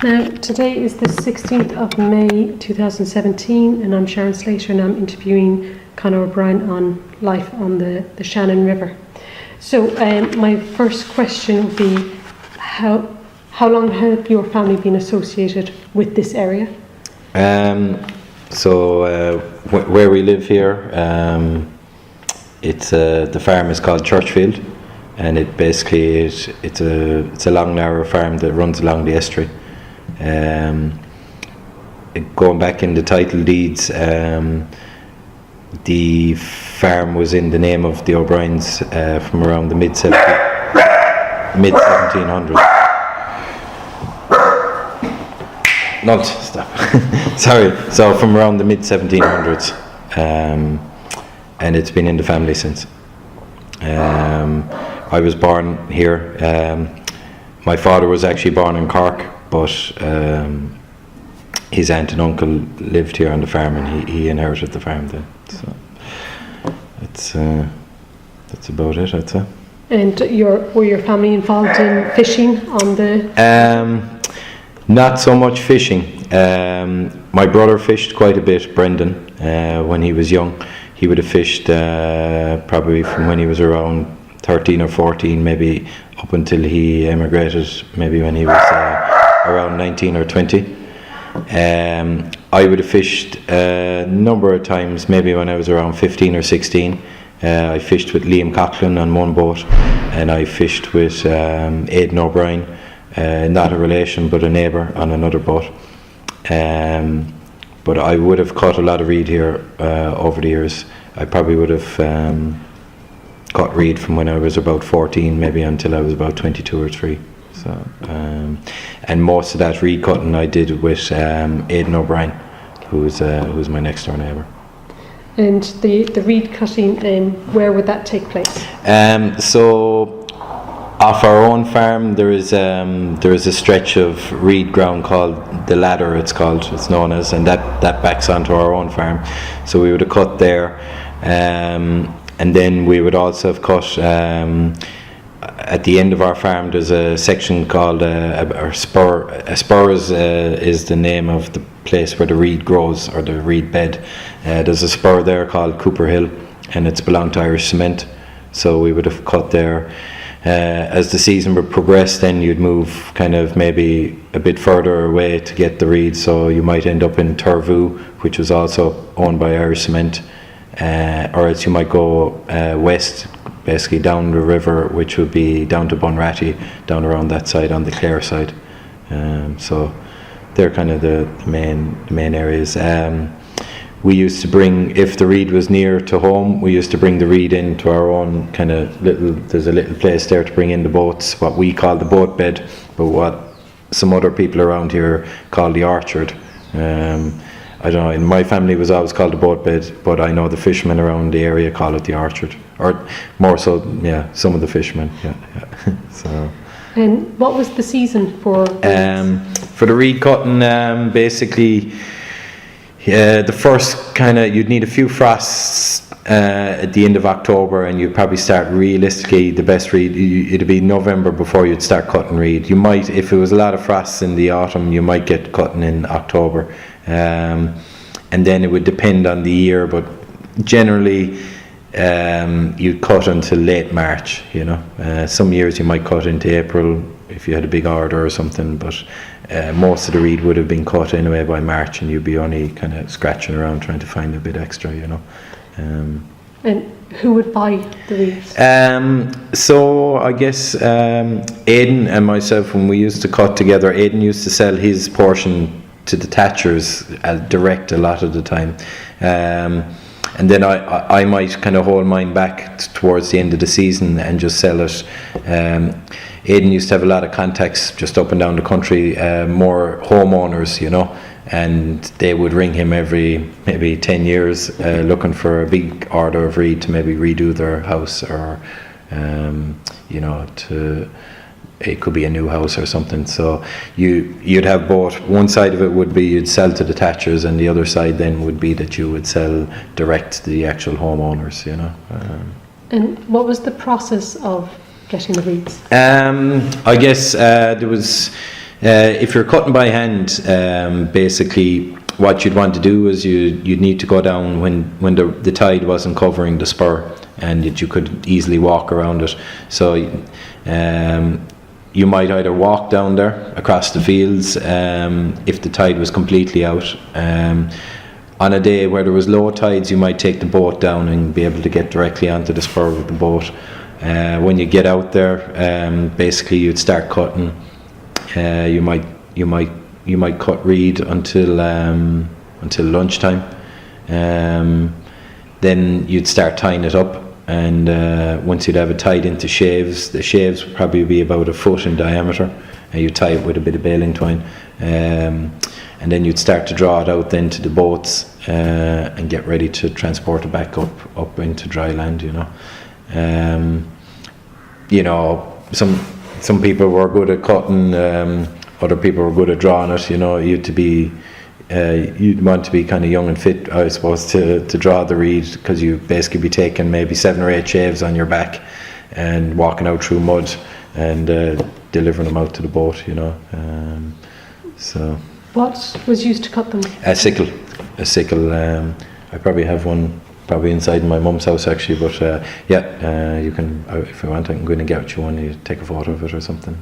Now, today is the 16th of May 2017, and I'm Sharon Slater, and I'm interviewing Conor O Brien on life on the Shannon River. So, my first question would be, how long have your family been associated with this area? Where we live here, the farm is called Churchfield, and it's a long, narrow farm that runs along the estuary. Going back in the title deeds, the farm was in the name of the O'Briens from around the mid 1700s. No, stop. Sorry. So from around the mid 1700s, and it's been in the family since. I was born here. My father was actually born in Cork, but his aunt and uncle lived here on the farm, and he inherited the farm then. So that's about it, I'd say. And were your family involved in fishing on the? Not so much fishing. My brother fished quite a bit, Brendan, when he was young. He would have fished probably from when he was around 13 or 14, maybe up until he emigrated, maybe when he was around 19 or 20. I would have fished a number of times, maybe when I was around 15 or 16. I fished with Liam Coughlin on one boat, and I fished with Aidan O'Brien, not a relation but a neighbour, on another boat. But I would have caught a lot of reed here over the years. I probably would have caught reed from when I was about 14, maybe until I was about 22 or 3. So, and most of that reed cutting I did with Aidan O'Brien, who's my next door neighbour. And the reed cutting, where would that take place? So off our own farm, there is a stretch of reed ground called the Ladder. It's known as, and that backs onto our own farm. So we would have cut there, and then we would also have cut at the end of our farm. There's a section called a spur. A spur is the name of the place where the reed grows, or the reed bed. There's a spur there called Cooper Hill, and it's belonged to Irish Cement. So we would have cut there. As the season would progress, then you'd move kind of maybe a bit further away to get the reed. So you might end up in Turvu, which was also owned by Irish Cement, or else you might go west, basically down the river, which would be down to Bunratty, down around that side on the Clare side. So they're kind of the main areas. We used to bring, if the reed was near to home, we used to bring the reed into our own kind of there's a little place there to bring in the boats, what we call the boat bed, but what some other people around here call the orchard. I don't know, in my family it was always called the boat bed, but I know the fishermen around the area call it the orchard, or more so, yeah, some of the fishermen, yeah. So. And what was the season for the reed cutting? Basically, the first you'd need a few frosts at the end of October, and you'd probably start realistically the best reed. It'd be November before you'd start cutting reed. You might, if it was a lot of frosts in the autumn, you might get cutting in October, and then it would depend on the year, but generally you'd cut until late March. Some years you might cut into April if you had a big order or something, but most of the reed would have been cut anyway by March, and you'd be only kind of scratching around trying to find a bit extra, And who would buy the reeds? So I guess Aidan and myself, when we used to cut together, Aidan used to sell his portion to the thatchers direct a lot of the time. And then I might kind of hold mine back towards the end of the season and just sell it. Aidan used to have a lot of contacts just up and down the country, more homeowners, and they would ring him every maybe 10 years looking for a big order of reed to maybe redo their house, or it could be a new house or something. So you'd have both. One side of it would be you'd sell to the thatchers, and the other side then would be that you would sell direct to the actual homeowners. And what was the process of getting the reeds? I guess there was If you're cutting by hand, basically what you'd want to do is you'd need to go down when the tide wasn't covering the spur, and that you could easily walk around it. So you might either walk down there across the fields if the tide was completely out. On a day where there was low tides, you might take the boat down and be able to get directly onto the spur with the boat. When you get out there, basically you'd start cutting. You might cut reed until lunchtime. Then you'd start tying it up, and once you'd have it tied into shaves, the shaves would probably be about 1 foot in diameter, and you tie it with a bit of baling twine, and then you'd start to draw it out then to the boats and get ready to transport it back up into dry land. Some people were good at cutting, other people were good at drawing it. You'd want to be kind of young and fit, I suppose, to draw the reed, because you basically be taking maybe 7 or 8 shaves on your back and walking out through mud and delivering them out to the boat. So. What was used to cut them? A sickle. I probably have one inside my mum's house actually, but you can, if you want, I can go in and get you one. You take a photo of it or something.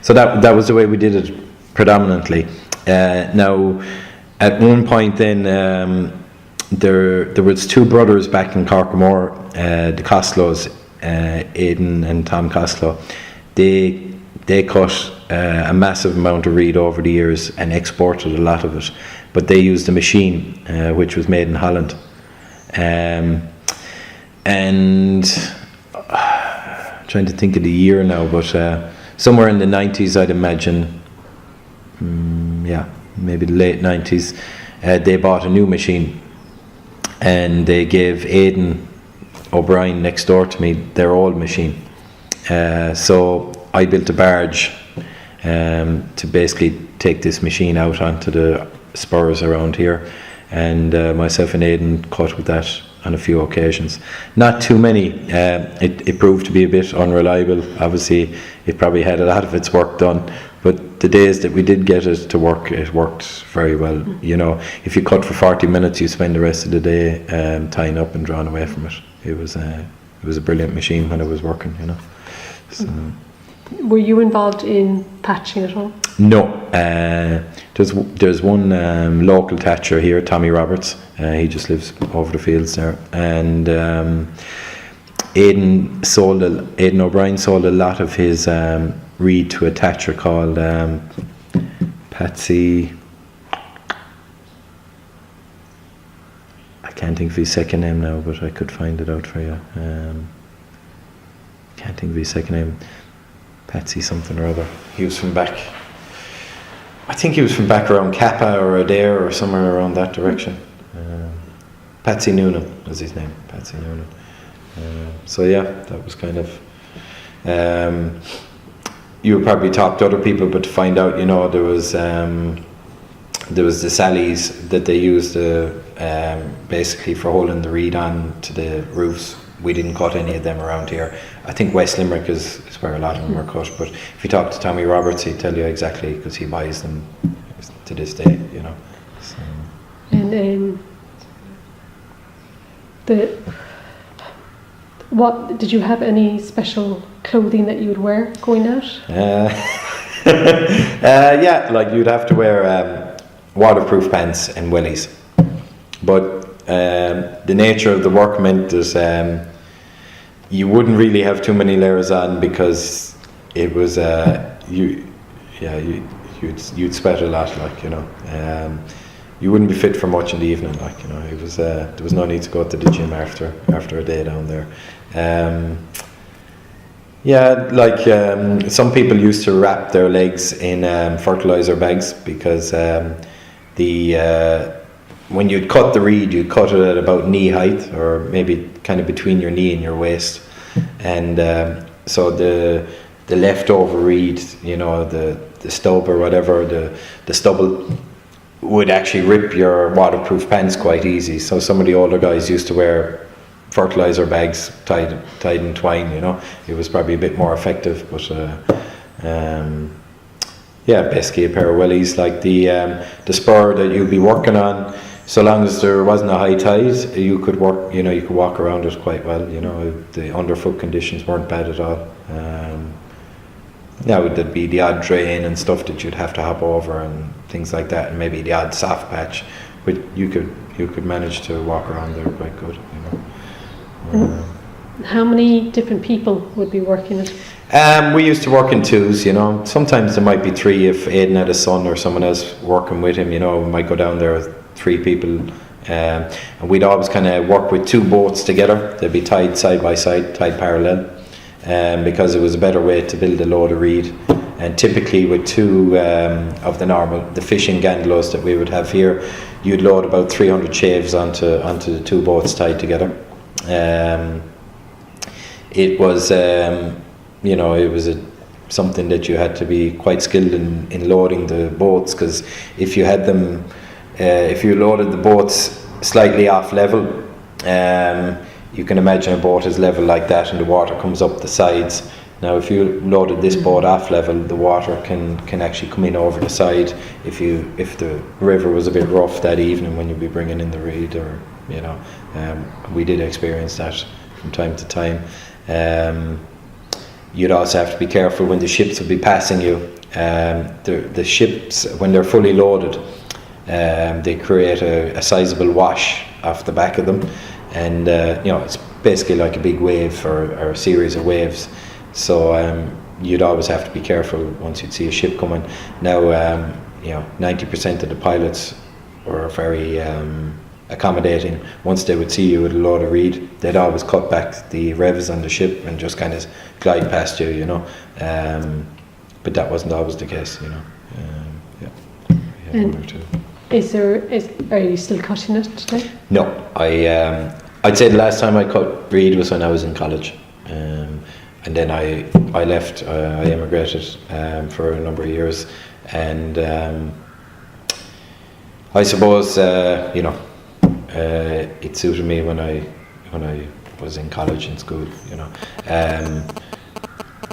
So that was the way we did it predominantly. Now, at one point then, there was 2 brothers back in Corkmore, the Costlows, Aidan and Tom Costlow. They cut a massive amount of reed over the years and exported a lot of it, but they used a machine which was made in Holland. And trying to think of the year now, but somewhere in the 90s, I'd imagine. Maybe the late 90s, they bought a new machine, and they gave Aidan O'Brien next door to me their old machine. So I built a barge to basically take this machine out onto the spurs around here, and myself and Aidan cut with that on a few occasions. Not too many. It proved to be a bit unreliable. Obviously, it probably had a lot of its work done, but the days that we did get it to work, it worked very well. If you cut for 40 minutes, you spend the rest of the day tying up and drawing away from it. It was a brilliant machine when it was working. So. Were you involved in thatching at all? No. There's one local thatcher here, Tommy Roberts. He just lives over the fields there, and Aidan O'Brien sold a lot of his reed to a thatcher called Patsy. I can't think of his second name now, but I could find it out for you. Can't think of his second name. Patsy something or other. He was from back. I think he was from back around Kappa or Adair or somewhere around that direction. Patsy Noonan was his name. Patsy Noonan. So that was kind of. You would probably talk to other people, but to find out, there was the sallies that they used basically for holding the reed on to the roofs. We didn't cut any of them around here. I think West Limerick is where a lot of them were cut, but if you talk to Tommy Roberts, he'd tell you exactly, because he buys them to this day. So. And what did you have any special clothing that you would wear going out? Like you'd have to wear waterproof pants and wellies, but the nature of the work meant that you wouldn't really have too many layers on, because it was you'd sweat a lot, you wouldn't be fit for much in the evening, it was there was no need to go to the gym after a day down there. Some people used to wrap their legs in fertilizer bags, because when you'd cut the reed, you'd cut it at about knee height, or maybe kind of between your knee and your waist, and so the leftover reed, the stub or whatever, the stubble would actually rip your waterproof pants quite easy. So some of the older guys used to wear fertilizer bags tied in twine. It was probably a bit more effective, but Yeah, basically a pair of wellies, like the spur that you'd be working on. So long as there wasn't a high tide, you could work. You know, you could walk around it quite well. You know, the underfoot conditions weren't bad at all. Now there'd be the odd drain and stuff that you'd have to hop over and things like that, and maybe the odd soft patch, but you could manage to walk around there quite good. You know. How many different people would be working it? We used to work in twos, you know. Sometimes there might be three if Aidan had a son or someone else working with him, you know. We might go down there with 3 people. And we'd always kind of work with 2 boats together. They'd be tied side by side, tied parallel, because it was a better way to build a load of reed. And typically with 2 of the fishing gandelos that we would have here, you'd load about 300 shaves onto the 2 boats tied together. It was, you know, it was something that you had to be quite skilled in loading the boats, because if you had them, if you loaded the boats slightly off level, you can imagine a boat is level like that and the water comes up the sides. Now if you loaded this boat off level, the water can actually come in over the side if the river was a bit rough that evening when you'd be bringing in the reed, or you know, we did experience that from time to time. You'd also have to be careful when the ships would be passing you. The ships, when they're fully loaded, they create a sizable wash off the back of them, and you know, it's basically like a big wave or a series of waves. So you'd always have to be careful once you'd see a ship coming. Now, you know, 90% of the pilots were very accommodating. Once they would see you with a load of reed, they'd always cut back the revs on the ship and just kind of glide past you, you know. But that wasn't always the case, you know. Yeah, we had 1 or 2. Are you still cutting it today? No, I'd say the last time I cut reed was when I was in college, and then I left. I emigrated for a number of years, and I suppose you know, it suited me when I was in college and school, you know.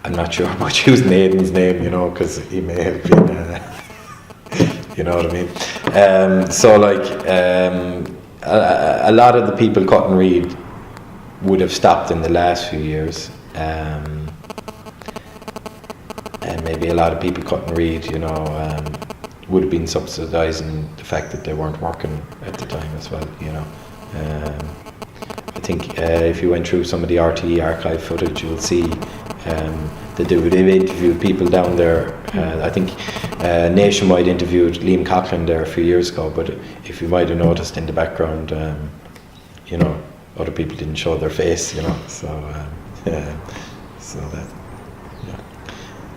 I'm not sure about using Aidan's name, you know, because he may have been, you know what I mean. So like, a lot of the people cutting reed would have stopped in the last few years, and maybe a lot of people cutting reed, you know, would have been subsidising the fact that they weren't working at the time as well, you know. I think if you went through some of the RTE archive footage, you'll see that they've interviewed people down there. I think Nationwide interviewed Liam Coughlin there a few years ago, but if you might have noticed in the background, you know, other people didn't show their face, you know, so so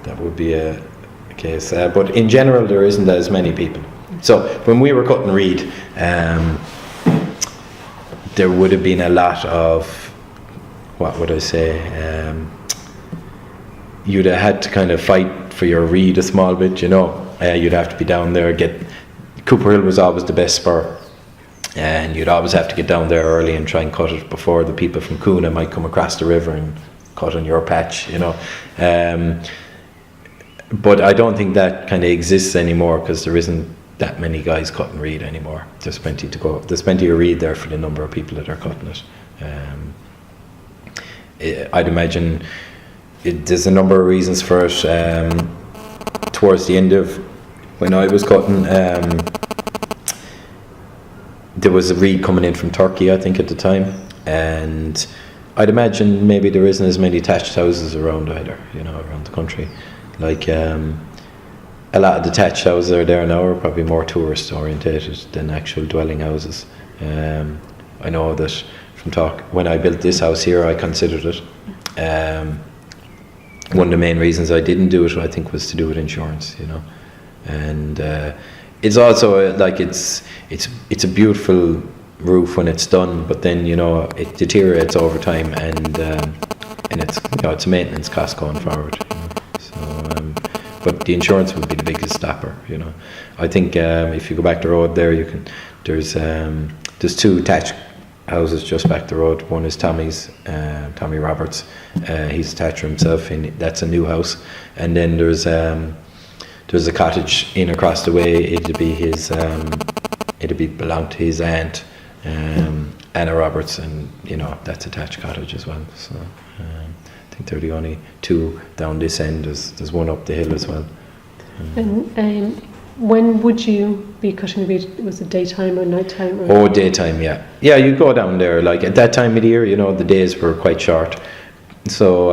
that would be a case. But in general, there isn't as many people. So when we were cutting reed, there would have been a lot of, what would I say, you'd have had to kind of fight for your reed a small bit, you know. You'd have to be down there, Cooper Hill was always the best spur, and you'd always have to get down there early and try and cut it before the people from Coona might come across the river and cut on your patch, you know. But I don't think that kind of exists anymore, because there isn't that many guys cutting reed anymore. There's plenty to go. There's plenty of reed there for the number of people that are cutting it. I'd imagine there's a number of reasons for it. Towards the end of when I was cutting, there was a reed coming in from Turkey, I think, at the time, and I'd imagine maybe there isn't as many thatched houses around either, you know, around the country. Like a lot of the thatched houses are there now are probably more tourist orientated than actual dwelling houses. I know that from talk, when I built this house here, I considered it. One of the main reasons I didn't do it, I think, was to do with insurance, you know. And it's also like it's a beautiful roof when it's done, but then, you know, it deteriorates over time, and it's, you know, it's a maintenance cost going forward, you know. So but the insurance would be the biggest stopper, you know. I think if you go back the road there, there's 2 thatched houses just back the road. One is Tommy's, Tommy Roberts. He's a thatcher himself, and that's a new house. And then there's there's a cottage in across the way. It'd be his, belong to his aunt, Anna Roberts, and that's a thatched cottage as well. So I think they're the only two down this end. There's one up the hill as well. And when would you be cutting the reed? Was it daytime or nighttime? Oh, daytime, yeah. Yeah, you go down there, like at that time of the year, the days were quite short. So,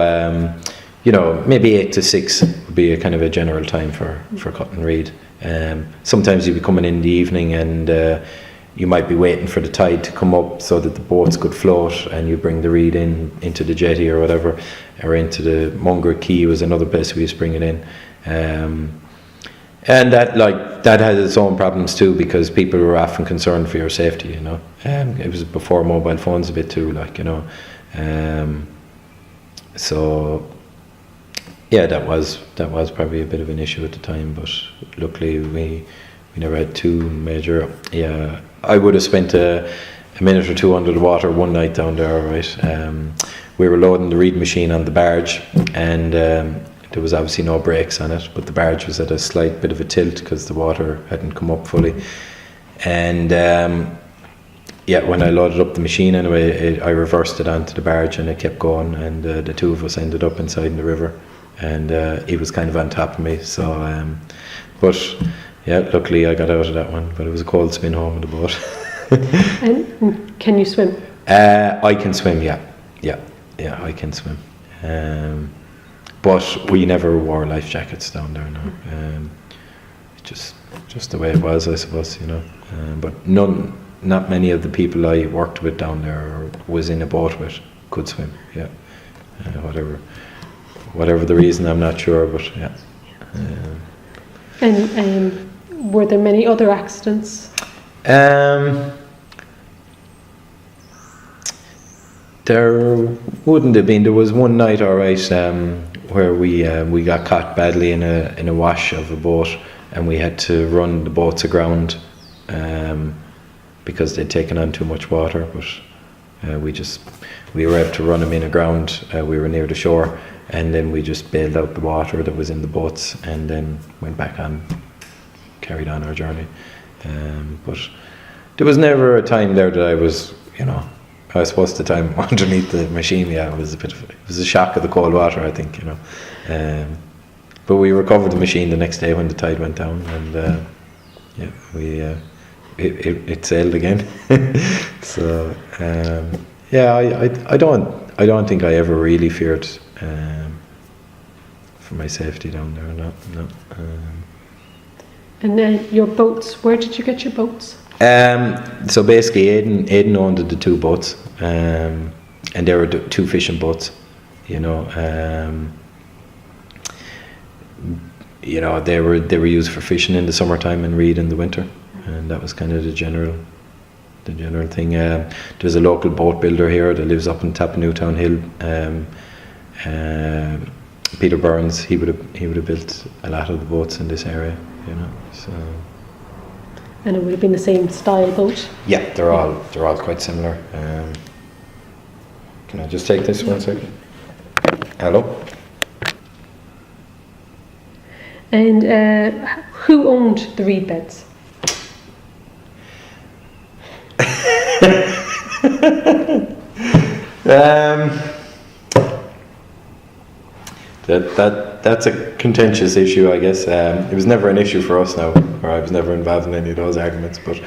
maybe 8 to 6 would be a kind of a general time for cutting reed. Sometimes you'd be coming in the evening and you might be waiting for the tide to come up so that the boats could float, and you bring the reed into the jetty or whatever, or into the Munger Quay was another place we used to bring it in. And that had its own problems too, because people were often concerned for your safety, it was before mobile phones a bit too, so yeah, that was probably a bit of an issue at the time, but luckily we never had too major. Yeah, I would have spent a minute or two under the water one night down there, right? We were loading the reed machine on the barge, and there was obviously no brakes on it, but the barge was at a slight bit of a tilt because the water hadn't come up fully. And when I loaded up the machine anyway, I reversed it onto the barge and it kept going, and the two of us ended up inside in the river, and he was kind of on top of me. So, but yeah, luckily I got out of that one, but it was a cold spin home in the boat. And can you swim? I can swim, yeah, I can swim. But we never wore life jackets down there, no. Just the way it was, I suppose, but not many of the people I worked with down there or was in a boat with could swim, yeah. Whatever the reason, I'm not sure, but yeah. And were there many other accidents? There wouldn't have been. There was one night, all right, where we got caught badly in a wash of a boat, and we had to run the boats aground because they'd taken on too much water. But we were able to run them in aground. We were near the shore, and then we just bailed out the water that was in the boats, and then went back on, carried on our journey. But there was never a time there that I was, I suppose the time underneath the machine, yeah, it was a shock of the cold water, I think, but we recovered the machine the next day when the tide went down, and it sailed again. So I don't think I ever really feared for my safety down there. No. And then your boats, where did you get your boats? So basically Aidan owned the two boats, and they were two fishing boats, they were used for fishing in the summertime and reed in the winter, and that was kind of the general thing. There's a local boat builder here that lives up on top of Newtown Hill, Peter Burns. He would have built a lot of the boats in this area, so. And it would have been the same style boat? Yeah, they're all quite similar. Can I just take this 1 second? Hello? And who owned the reed beds? That's a contentious issue, I guess. It was never an issue for us now, or I was never involved in any of those arguments, but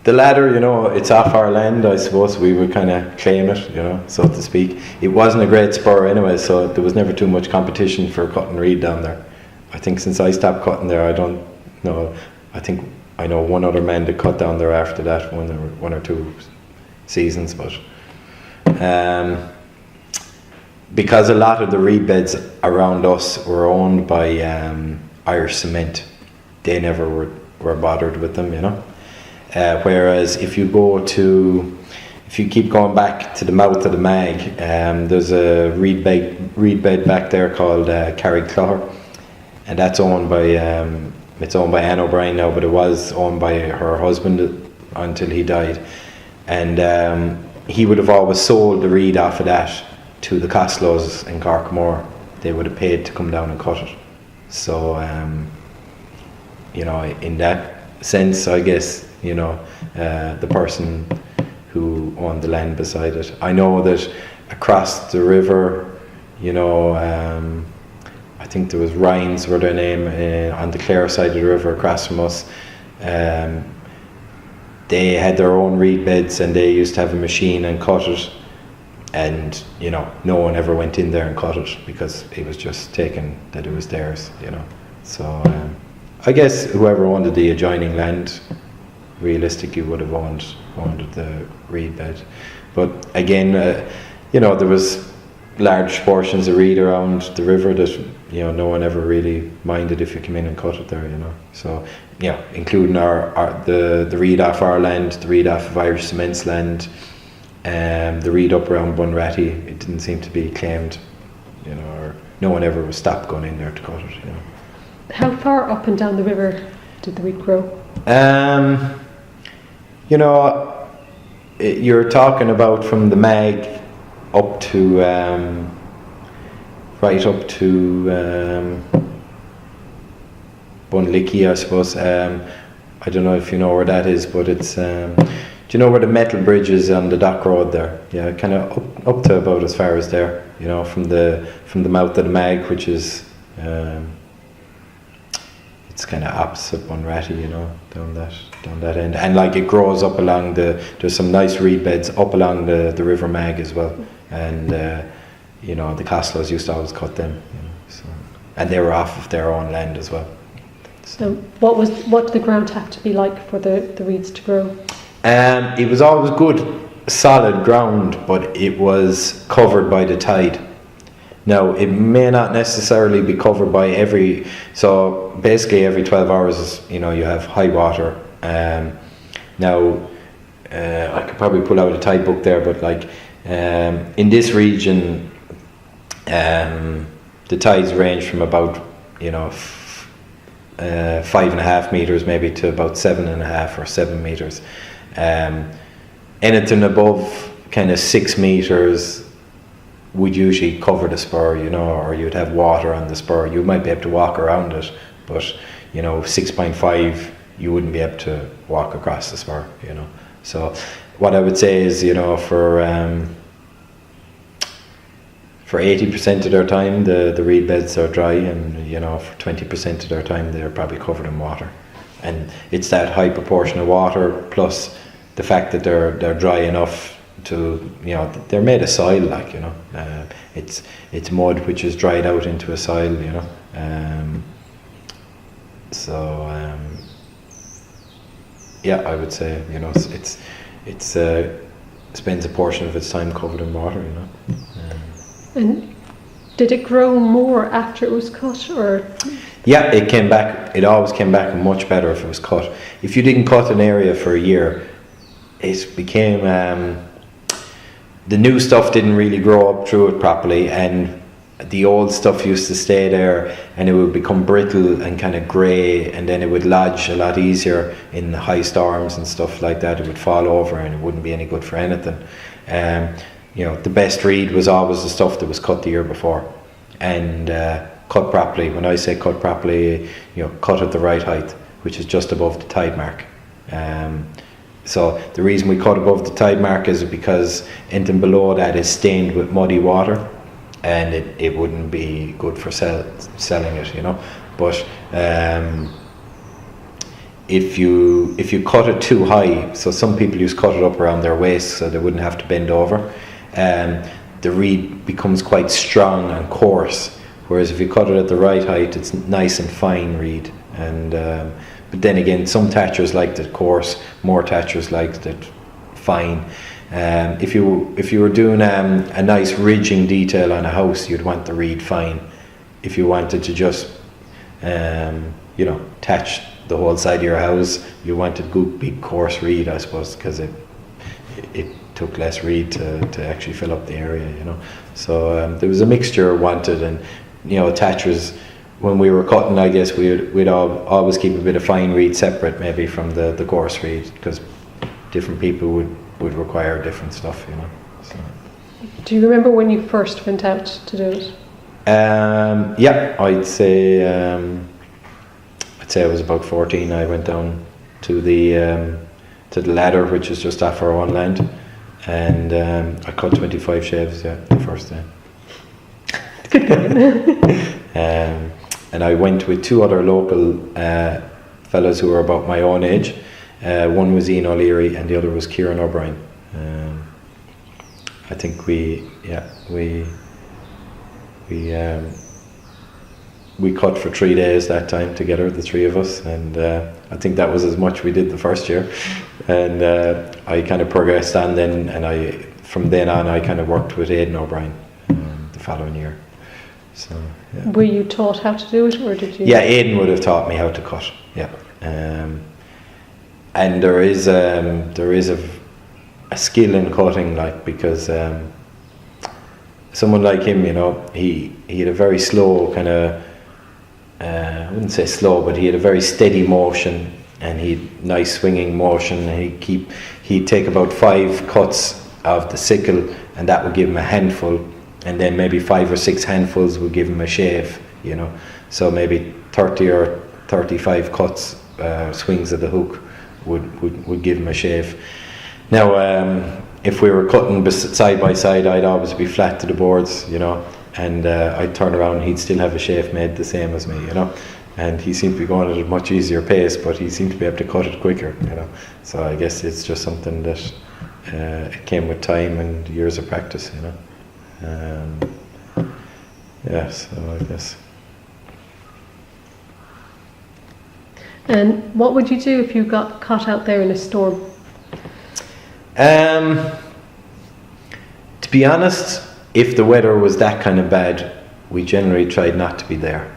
the ladder, it's off our land, I suppose. We would kind of claim it, so to speak. It wasn't a great spur anyway, so there was never too much competition for cutting reed down there. I think since I stopped cutting there, I don't know. I think I know one other man that cut down there after that, one or two seasons, but because a lot of the reed beds around us were owned by Irish Cement, they never were bothered with them, whereas if you keep going back to the mouth of the Mag, there's a reed bed back there called Carrickclare, and that's owned by Anne O'Brien now, but it was owned by her husband until he died, and he would have always sold the reed off of that to the Costlows in Corkmore. They would have paid to come down and cut it. So you know, in that sense, I guess, you know, the person who owned the land beside it. I know that across the river, you know, I think there was Ryan's were their name, on the Clare side of the river across from us. They had their own reed beds, and they used to have a machine and cut it, and you know, no one ever went in there and cut it because it was just taken that it was theirs, you know. So I guess whoever owned the adjoining land realistically would have owned the reed bed. But again, you know, there was large portions of reed around the river that, you know, no one ever really minded if you came in and cut it there, you know. So yeah, including the reed off our land, the reed off of Irish Cement's land, the reed up around Bunratty, it didn't seem to be claimed, you know, or no one ever was stopped going in there to cut it, you know. How far up and down the river did the reed grow? You know, you're talking about from the Mag up to right up to Bunlicky, I suppose. I don't know if you know where that is, but it's do you know where the metal bridge is on the dock road there? Yeah, kind of up to about as far as there, you know, from the mouth of the Mag, which is it's kind of opposite Bunratty, you know, down that end, and like it grows up along there's some nice reed beds up along the River Mag as well, and you know, the Costlows used to always cut them, you know, so, and they were off of their own land as well. So what did the ground have to be like for the reeds to grow? It was always good, solid ground, but it was covered by the tide. Now, it may not necessarily be covered by so basically every 12 hours, you know, you have high water. Now, I could probably pull out a tide book there, but like in this region, the tides range from about, you know, 5.5 meters maybe to about 7.5 or 7 meters. Anything above kind of 6 meters would usually cover the spur, you know, or you'd have water on the spur. You might be able to walk around it, but you know, 6.5, you wouldn't be able to walk across the spur, you know. So what I would say is, you know, for 80% of their time, the reed beds are dry, and you know, for 20% of their time, they're probably covered in water. And it's that high proportion of water plus the fact that they're dry enough to, you know, they're made of soil, like, you know, it's mud which is dried out into a soil, you know. Yeah, I would say, you know, it's spends a portion of its time covered in water, you know. And did it grow more after it was cut, or? Yeah, it came back. It always came back much better if it was cut. If you didn't cut an area for a year, it became the new stuff didn't really grow up through it properly, and the old stuff used to stay there, and it would become brittle and kind of grey, and then it would lodge a lot easier in high storms and stuff like that. It would fall over, and it wouldn't be any good for anything. You know, the best reed was always the stuff that was cut the year before, and cut properly. When I say cut properly, you know, cut at the right height, which is just above the tide mark. So the reason we cut above the tide mark is because anything below that is stained with muddy water, and it wouldn't be good for selling it, you know. But if you cut it too high, so some people used to cut it up around their waist so they wouldn't have to bend over, the reed becomes quite strong and coarse. Whereas if you cut it at the right height, it's nice and fine reed. And but then again, some thatchers liked it coarse, more thatchers liked it fine. If you were doing a nice ridging detail on a house, you'd want the reed fine. If you wanted to just you know, thatch the whole side of your house, you wanted good big coarse reed, I suppose, because it took less reed to actually fill up the area, you know. So there was a mixture wanted, and you know, thatchers, when we were cutting, I guess we'd always keep a bit of fine reed separate, maybe from the coarse reed, because different people would require different stuff, you know. So. Do you remember when you first went out to do it? Yeah, I'd say I was about 14. I went down to the ladder, which is just off our own land, and I cut 25 shaves. Yeah, the first day. Good going. And I went with two other local fellas who were about my own age. One was Ian O'Leary and the other was Conor O Brien. I think we cut for 3 days that time together, the three of us, and I think that was as much we did the first year. And I kind of progressed on then, and from then on I kind of worked with Aidan O'Brien the following year. So yeah. Were you taught how to do it, or did you? Yeah, Aidan would have taught me how to cut. Yeah, and there is a skill in cutting, like, because someone like him, you know, he had a very slow kind of, I wouldn't say slow, but he had a very steady motion, and he had nice swinging motion, and he'd take about 5 cuts of the sickle, and that would give him a handful, and then maybe 5 or 6 handfuls would give him a shave, you know. So maybe 30 or 35 cuts, swings of the hook would give him a shave. Now, if we were cutting side by side, I'd always be flat to the boards, you know, and I'd turn around and he'd still have a shave made the same as me, you know. And he seemed to be going at a much easier pace, but he seemed to be able to cut it quicker, you know. So I guess it's just something that it came with time and years of practice, you know. Yeah, so I guess. And what would you do if you got caught out there in a storm? To be honest, if the weather was that kind of bad, we generally tried not to be there.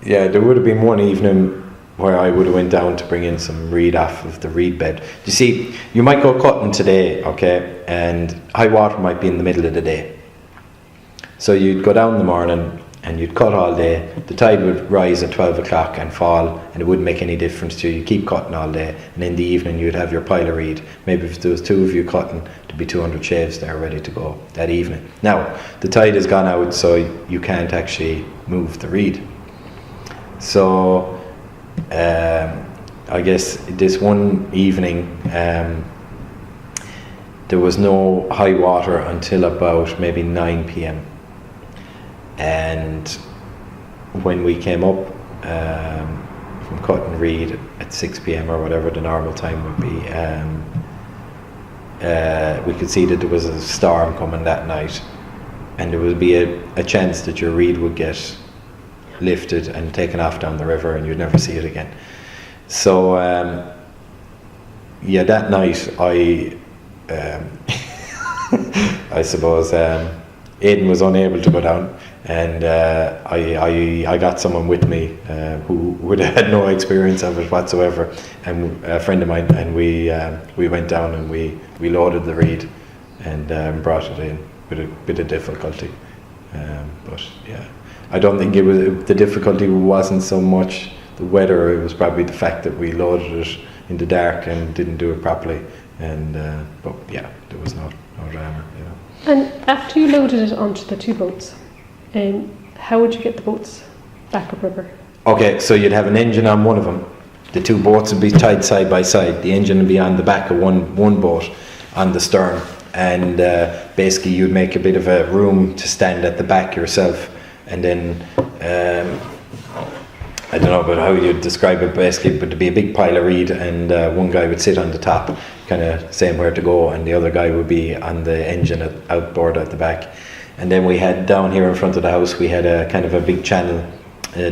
Yeah, there would have been one evening where I would have went down to bring in some reed off of the reed bed. You see, you might go cutting today, okay, and high water might be in the middle of the day. So you'd go down in the morning and you'd cut all day. The tide would rise at 12 o'clock and fall, and it wouldn't make any difference to you. You'd keep cutting all day, and in the evening you'd have your pile of reed. Maybe if there was 2 of you cutting, there'd be 200 shaves there ready to go that evening. Now, the tide has gone out, so you can't actually move the reed. So I guess this one evening there was no high water until about maybe 9 p.m. and when we came up from cutting reed at 6 p.m. or whatever the normal time would be, we could see that there was a storm coming that night, and there would be a chance that your reed would get lifted and taken off down the river and you'd never see it again. So yeah, that night I suppose Aidan was unable to go down, and I got someone with me who would have had no experience of it whatsoever, and a friend of mine, and we went down and we loaded the reed and brought it in with a bit of difficulty, but yeah, I don't think the difficulty wasn't so much the weather, it was probably the fact that we loaded it in the dark and didn't do it properly, and but yeah, there was no drama, you know. And after you loaded it onto the 2 boats, how would you get the boats back upriver? Okay, so you'd have an engine on one of them. The 2 boats would be tied side by side. The engine would be on the back of one boat on the stern, and basically you'd make a bit of a room to stand at the back yourself, and then I don't know about how you'd describe it basically, but there'd be a big pile of reed, and one guy would sit on the top, kind of saying where to go, and the other guy would be on the engine outboard at the back. And then we had down here in front of the house, we had a kind of a big channel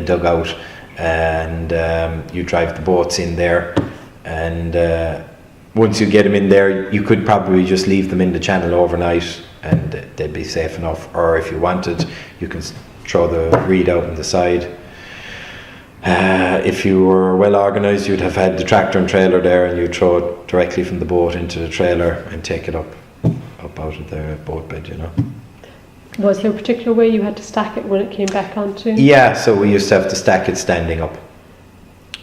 dug out, and you drive the boats in there, and once you get them in there, you could probably just leave them in the channel overnight and they'd be safe enough, or if you wanted, you can throw the reed out on the side. If you were well organised, you'd have had the tractor and trailer there, and you'd throw it directly from the boat into the trailer and take it up out of the boat bed, you know. Was there a particular way you had to stack it when it came back onto? Yeah, so we used to have to stack it standing up.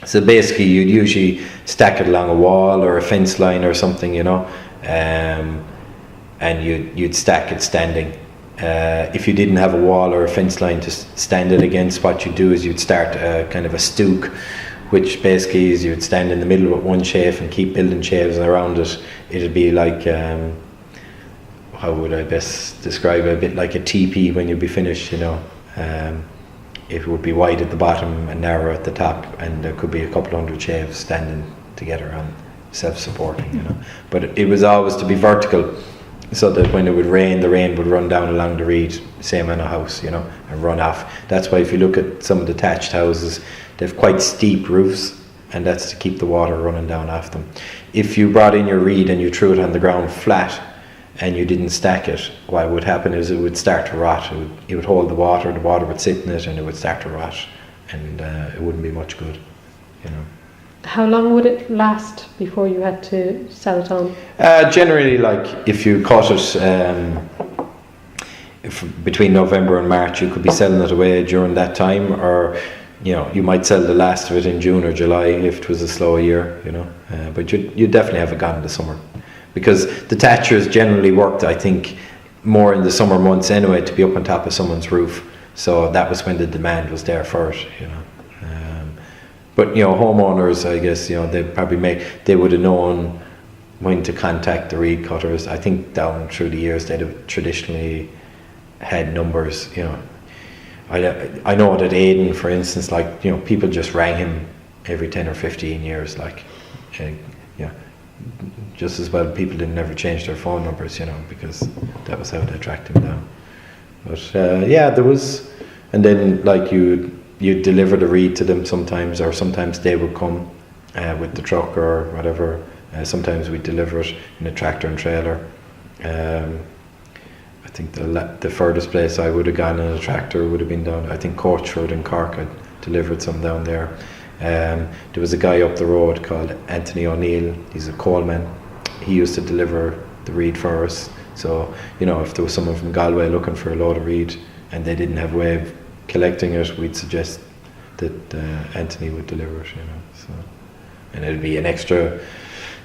So basically you'd usually stack it along a wall or a fence line or something, you know, and you'd stack it standing. If you didn't have a wall or a fence line to stand it against, what you'd do is you'd start kind of a stook, which basically is you'd stand in the middle with one sheaf and keep building sheaves around it. It'd be like, how would I best describe it? A bit like a teepee when you'd be finished, you know. It would be wide at the bottom and narrow at the top, and there could be a couple hundred sheaves standing together on self-supporting, you know. But it was always to be vertical, so that when it would rain, the rain would run down along the reed, same in a house, you know, and run off. That's why if you look at some of the thatched houses, they have quite steep roofs, and that's to keep the water running down off them. If you brought in your reed and you threw it on the ground flat and you didn't stack it, what would happen is it would start to rot. It would hold the water would sit in it, and it would start to rot, and it wouldn't be much good, you know. How long would it last before you had to sell it on? Generally, like if you cut it between November and March, you could be selling it away during that time, or you know, you might sell the last of it in June or July if it was a slow year, you know. But you definitely have it gone in the summer, because the thatchers generally worked, I think, more in the summer months anyway, to be up on top of someone's roof. So that was when the demand was there for it, you know. But you know, homeowners, I guess, you know, they would have known when to contact the reed cutters. I think down through the years they'd have traditionally had numbers, you know. I know that Aidan, for instance, like, you know, people just rang him every 10 or 15 years, like, yeah, just as well people didn't ever change their phone numbers, you know, because that was how they tracked him down. But yeah, there was, and then like you'd deliver the reed to them sometimes, or sometimes they would come with the truck or whatever. Sometimes we'd deliver it in a tractor and trailer. I think the furthest place I would have gone in a tractor would have been down, I think, Coachford in Cork. I delivered some down there. There was a guy up the road called Anthony O'Neill. He's a coalman. He used to deliver the reed for us. So, you know, if there was someone from Galway looking for a load of reed and they didn't have a way of collecting it, we'd suggest that Anthony would deliver it, you know. So, and it'd be an extra,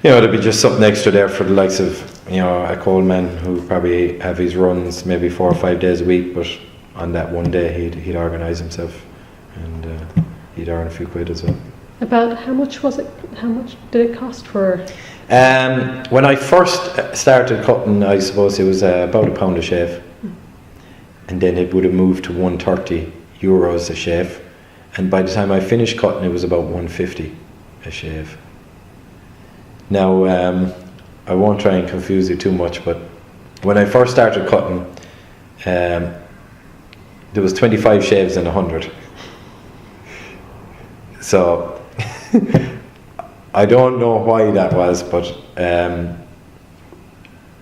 you know, it'd be just something extra there for the likes of, you know, a coalman who probably have his runs maybe 4 or 5 days a week, but on that one day he'd organise himself, and he'd earn a few quid as well. About how much was it? How much did it cost for? When I first started cutting, I suppose it was about £1 a shave, and then it would have moved to €130 a shave, and by the time I finished cutting, it was about £150 a shave. Now, I won't try and confuse you too much, but when I first started cutting, there was 25 shaves in 100. So I don't know why that was, but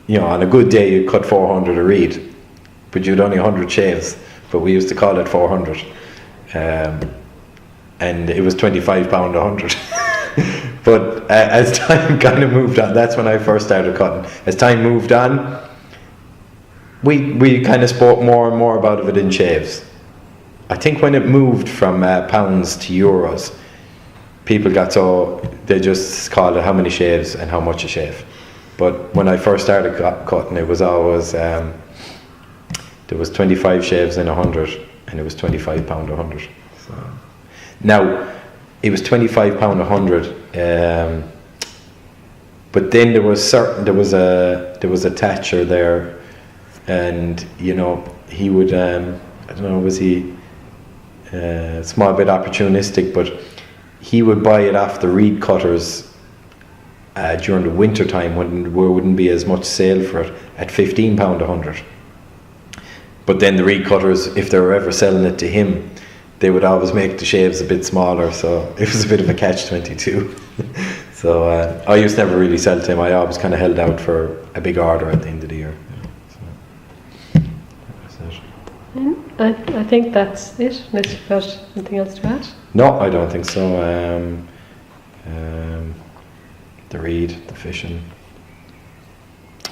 you know, on a good day you'd cut 400 a reed, but you'd only 100 shaves, but we used to call it 400, and it was £25 a 100. But as time kind of moved on, that's when I first started cutting. As time moved on, we kind of spoke more and more about it in shaves. I think when it moved from pounds to euros, people got so, they just called it how many shaves and how much a shave. But when I first started cutting, it was always, there was 25 shaves in 100, and it was £25 a 100. So, now, it was £25 a 100, but then there was a thatcher there, and you know, he would, I don't know, was he a small bit opportunistic, but he would buy it off the reed cutters during the winter time when there wouldn't be as much sale for it, at £15 a 100. But then the reed cutters, if they were ever selling it to him, they would always make the shaves a bit smaller, so it was a bit of a catch-22. So I used to never really sell to him. I always kind of held out for a big order at the end of the year. So, I think that's it. Unless you've got anything else to add? No, I don't think so. The reed, the fishing.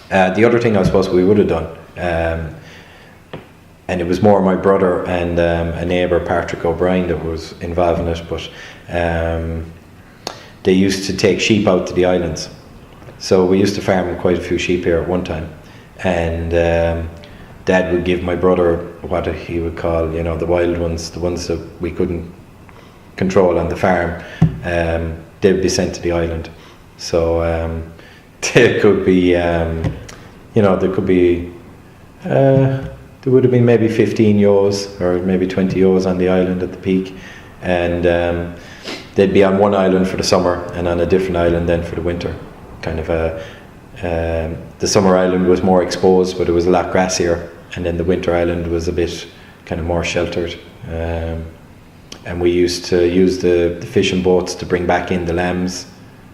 The other thing I suppose we would have done, and it was more my brother and a neighbour, Patrick O'Brien, that was involved in it. But they used to take sheep out to the islands, so we used to farm quite a few sheep here at one time, and Dad would give my brother what he would call, the wild ones, the ones that we couldn't control on the farm. They'd be sent to the island, so there could be, there would have been maybe 15 ewes or maybe 20 ewes on the island at the peak, and they'd be on one island for the summer and on a different island then for the winter. Kind of the summer island was more exposed, but it was a lot grassier, and then the winter island was a bit kind of more sheltered. And we used to use the fishing boats to bring back in the lambs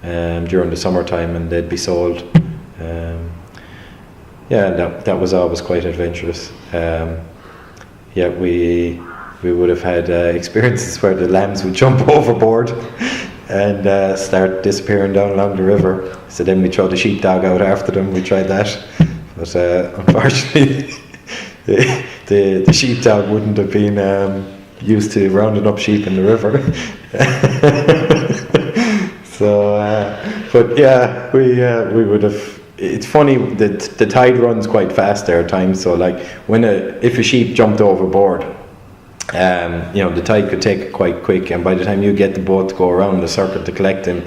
during the summertime, and they'd be sold. That was always quite adventurous. We would have had experiences where the lambs would jump overboard and start disappearing down along the river. So then we throw the sheepdog out after them. We tried that, but unfortunately, the sheepdog wouldn't have been used to rounding up sheep in the river. We would have. It's funny that the tide runs quite fast there at times. So like if a sheep jumped overboard, the tide could take it quite quick, and by the time you get the boat to go around the circle to collect him,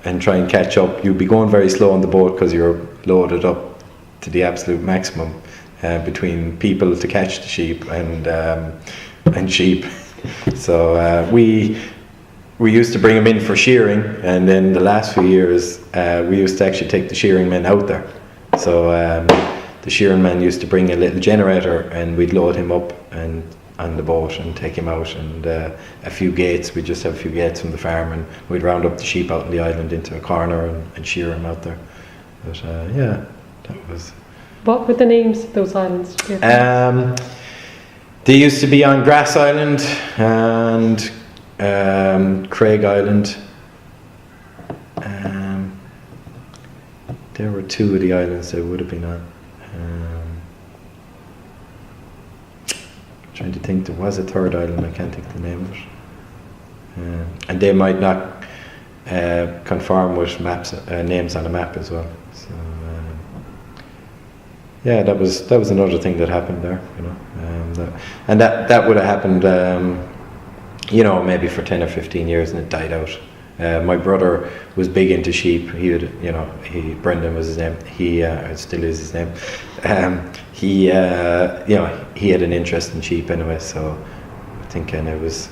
and try and catch up, you'd be going very slow on the boat because you're loaded up to the absolute maximum between people to catch the sheep and sheep. So we used to bring them in for shearing, and then the last few years we used to actually take the shearing men out there. So the shearing man used to bring a little generator, and we'd load him up and on the boat and take him out, and a few gates. We'd just have a few gates from the farm, and we'd round up the sheep out on the island into a corner and shear them out there. But that was. What were the names of those islands? They used to be on Grass Island and Craig Island. There were two of the islands they would have been on. Trying to think, there was a third island, I can't think of the name of it. And they might not conform with maps, names on a map as well. So that was another thing that happened there, that would have happened, maybe for 10 or 15 years, and it died out. My brother was big into sheep. Brendan was his name. It still is his name. He had an interest in sheep anyway. So I think, and it was,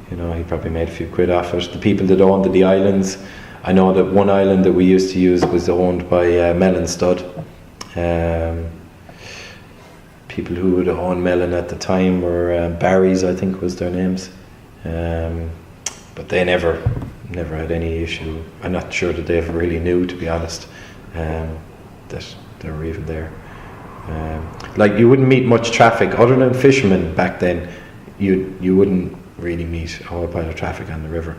he probably made a few quid off it. The people that owned the islands, I know that one island that we used to use was owned by Mellon Stud. People who would have owned Mellon at the time were Barry's, I think, was their names. But they never had any issue. I'm not sure that they ever really knew, to be honest, that they were even there. You wouldn't meet much traffic other than fishermen back then. You wouldn't really meet a whole pile of traffic on the river.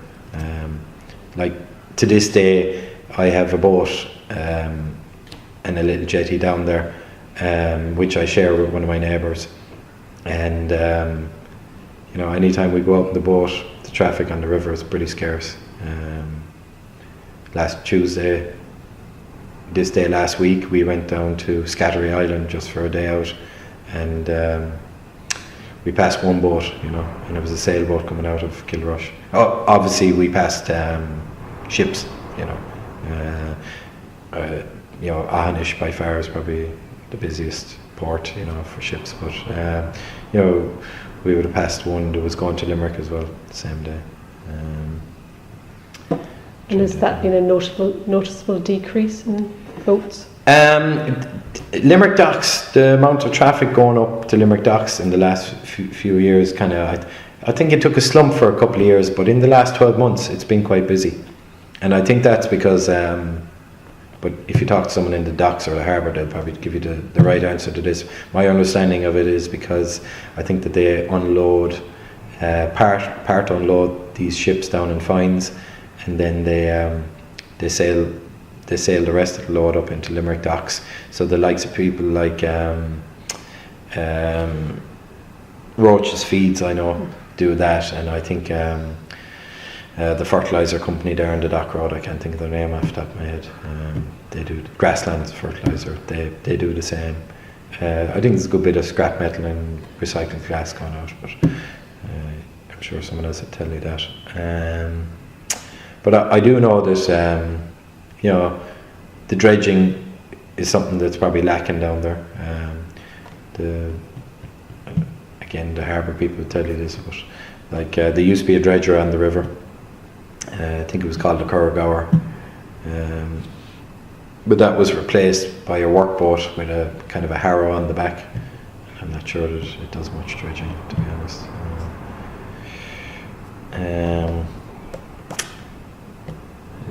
To this day, I have a boat and a little jetty down there, which I share with one of my neighbours. And anytime we go out in the boat, the traffic on the river is pretty scarce. Last Tuesday, this day last week, we went down to Scattery Island just for a day out, and we passed one boat, and it was a sailboat coming out of Kilrush. Oh, obviously we passed ships, Ahanish by far is probably the busiest port, for ships, but we would have passed one that was going to Limerick as well the same day. And has that been a noticeable decrease in boats? Limerick docks, the amount of traffic going up to Limerick docks in the last few years, I think it took a slump for a couple of years, but in the last 12 months it's been quite busy. And I think that's because, but if you talk to someone in the docks or the harbour, they'll probably give you the right answer to this. My understanding of it is because I think that they unload, part unload these ships down in Fines, and then they sail the rest of the load up into Limerick docks. So the likes of people like Roach's Feeds, I know, do that, and I think the fertilizer company there on the Dock Road, I can't think of their name off the top of my head. They do Grasslands Fertilizer. They do the same. I think there's a good bit of scrap metal and recycled glass going out, but I'm sure someone else would tell you that. But I do know that the dredging is something that's probably lacking down there. The harbour people would tell you this, but like there used to be a dredger on the river. I think it was called the Curragower. But that was replaced by a workboat with a kind of a harrow on the back. I'm not sure that it does much dredging, to be honest. I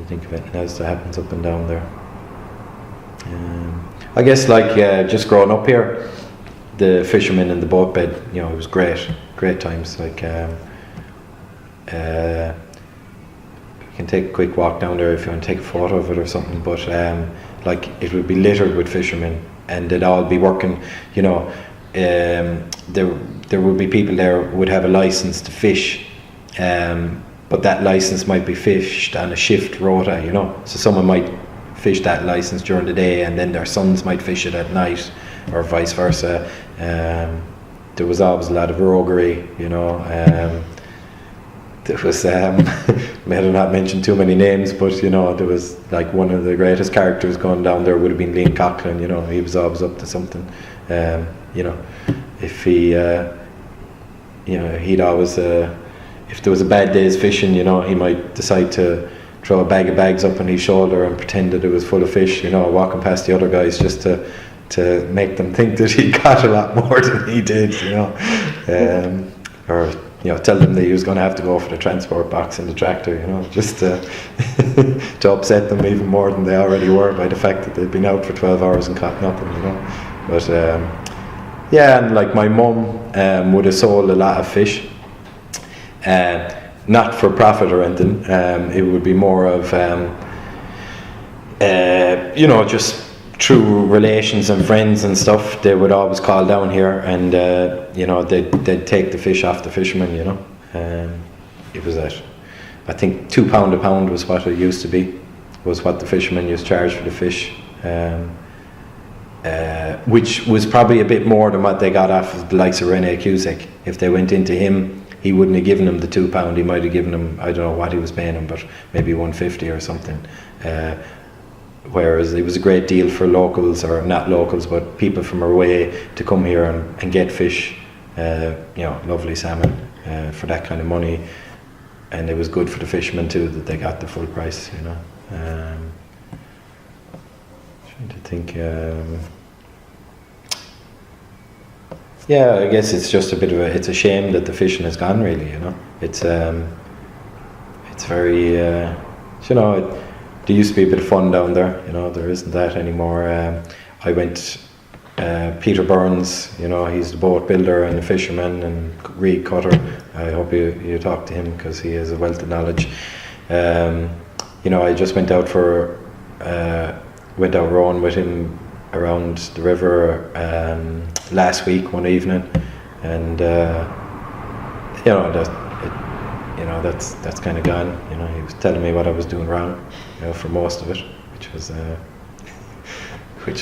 think of anything else that happens up and down there. I guess just growing up here, the fishermen in the boat bed, it was great times. You can take a quick walk down there if you want to take a photo of it or something, but it would be littered with fishermen, and they'd all be working. There would be people there who would have a license to fish, but that license might be fished on a shift rota. So someone might fish that license during the day, and then their sons might fish it at night, or vice versa. There was always a lot of roguery. There was, may not mention too many names, but there was one of the greatest characters going down there would have been Liam Coughlin. He was always up to something. If he, he'd always, if there was a bad day's fishing, he might decide to throw a bag of bags up on his shoulder and pretend that it was full of fish, walking past the other guys just to make them think that he got a lot more than he did, or tell them that he was going to have to go for the transport box in the tractor, just to upset them even more than they already were by the fact that they'd been out for 12 hours and caught nothing, But and my mum would have sold a lot of fish, not for profit or anything. It would be more of just through relations and friends and stuff. They would always call down here, and they'd take the fish off the fishermen. It was at, I think, £2 a pound was what it used to be, was what the fishermen used to charge for the fish, which was probably a bit more than what they got off of the likes of Rene Cusack. If they went into him, he wouldn't have given them the £2. He might have given them, I don't know what he was paying them, but maybe £1.50 or something. Whereas it was a great deal for locals, or not locals, but people from our way to come here and get fish, lovely salmon, for that kind of money. And it was good for the fishermen too, that they got the full price, Trying to think. I guess it's just it's a shame that the fishing has gone, really, It's very, there used to be a bit of fun down there, there isn't that anymore. I went, Peter Burns, he's the boat builder and the fisherman, and reed cutter. I hope you talk to him, because he has a wealth of knowledge. I just went out rowing with him around the river last week one evening, and that's kind of gone. He was telling me what I was doing wrong, for most of it, which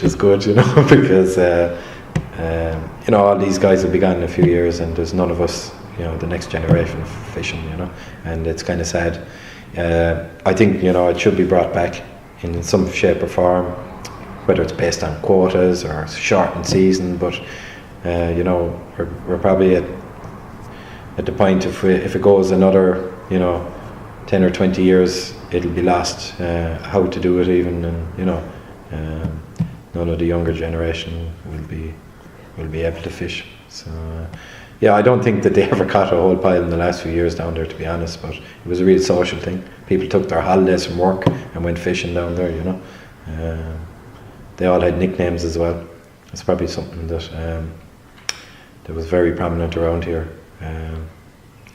was good, because all these guys will be gone in a few years, and there's none of us, the next generation of fishing, and it's kind of sad. I think it should be brought back in some shape or form, whether it's based on quotas or shortened season, but we're probably at the point, if it goes another 10 or 20 years, it'll be lost how to do it even, and none of the younger generation will be able to fish. So I don't think that they ever caught a whole pile in the last few years down there, to be honest, but it was a real social thing. People took their holidays from work and went fishing down there, They all had nicknames as well. It's probably something that was very prominent around here.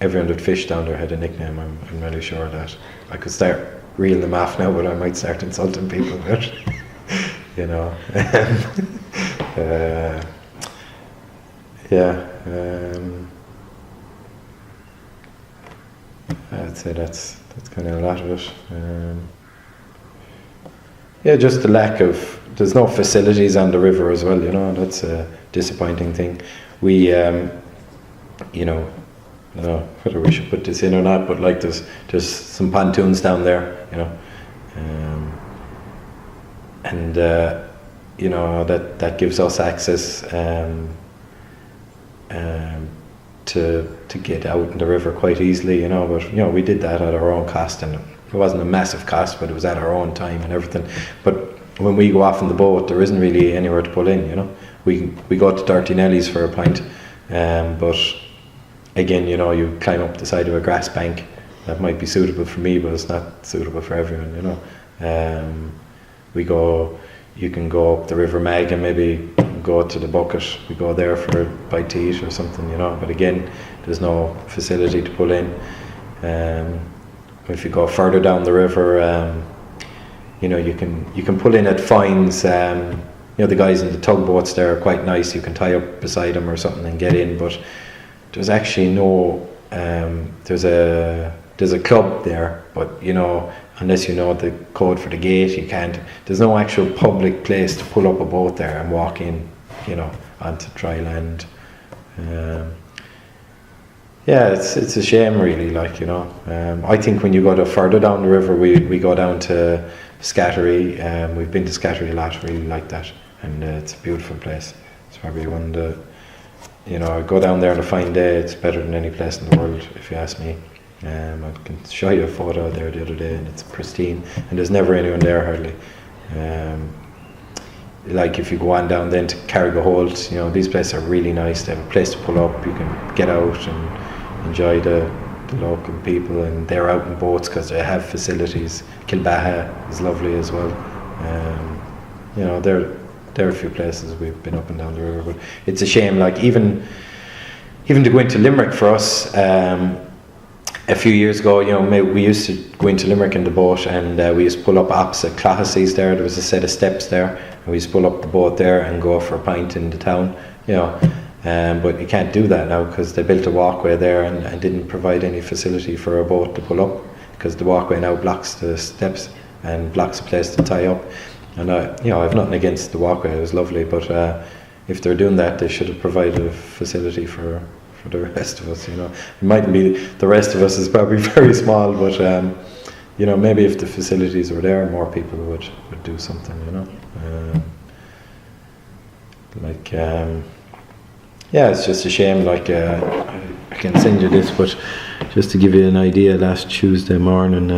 Everyone that fished down there had a nickname. I'm really sure of that. I could start reeling them off now, but I might start insulting people. But yeah. I'd say that's kind of a lot of it. Yeah, just the lack of, there's no facilities on the river as well, you know, that's a disappointing thing. We, you know, I don't know whether we should put this in or not, but like there's some pontoons down there, you know, and you know, that gives us access to get out in the river quite easily, you know. But you know, we did that at our own cost, and it wasn't a massive cost, but it was at our own time and everything. But when we go off on the boat, there isn't really anywhere to pull in, you know. We go to Dirty Nelly's for a pint, but again, you know, you climb up the side of a grass bank. That might be suitable for me, but it's not suitable for everyone, you know. You can go up the River Mag and maybe go to the bucket. We go there for a bite to eat or something, you know. But again, there's no facility to pull in. If you go further down the river, you know, you can pull in at Fines. You know, the guys in the tugboats there are quite nice. You can tie up beside them or something and get in. But there's actually no. There's a club there, but you know, unless you know the code for the gate, you can't. There's no actual public place to pull up a boat there and walk in, you know, onto dry land. Yeah, it's a shame really, like, you know. I think when you go further down the river, we go down to Scattery. We've been to Scattery a lot, really like that, and it's a beautiful place. It's probably one of the, you know, go down there on a fine day, it's better than any place in the world, if you ask me. I can show you a photo there the other day, and it's pristine, and there's never anyone there hardly. Like if you go on down then to Carrigaholt, you know, these places are really nice. They have a place to pull up, you can get out and enjoy the local people, and they're out in boats because they have facilities. Kilbaha is lovely as well. You know, there are a few places we've been up and down the river, but it's a shame, like even to go into Limerick for us, a few years ago, you know, we used to go into Limerick in the boat, and we used to pull up opposite Clahacy's there. There was a set of steps there, and we used to pull up the boat there and go for a pint in the town, you know. But you can't do that now because they built a walkway there and didn't provide any facility for a boat to pull up, because the walkway now blocks the steps and blocks a place to tie up. And you know, I've nothing against the walkway; it was lovely. But if they're doing that, they should have provided a facility for the rest of us, you know. It mightn't be, the rest of us is probably very small, but you know, maybe if the facilities were there, more people would do something, you know. Yeah, it's just a shame. Like I can send you this, but just to give you an idea, last Tuesday morning,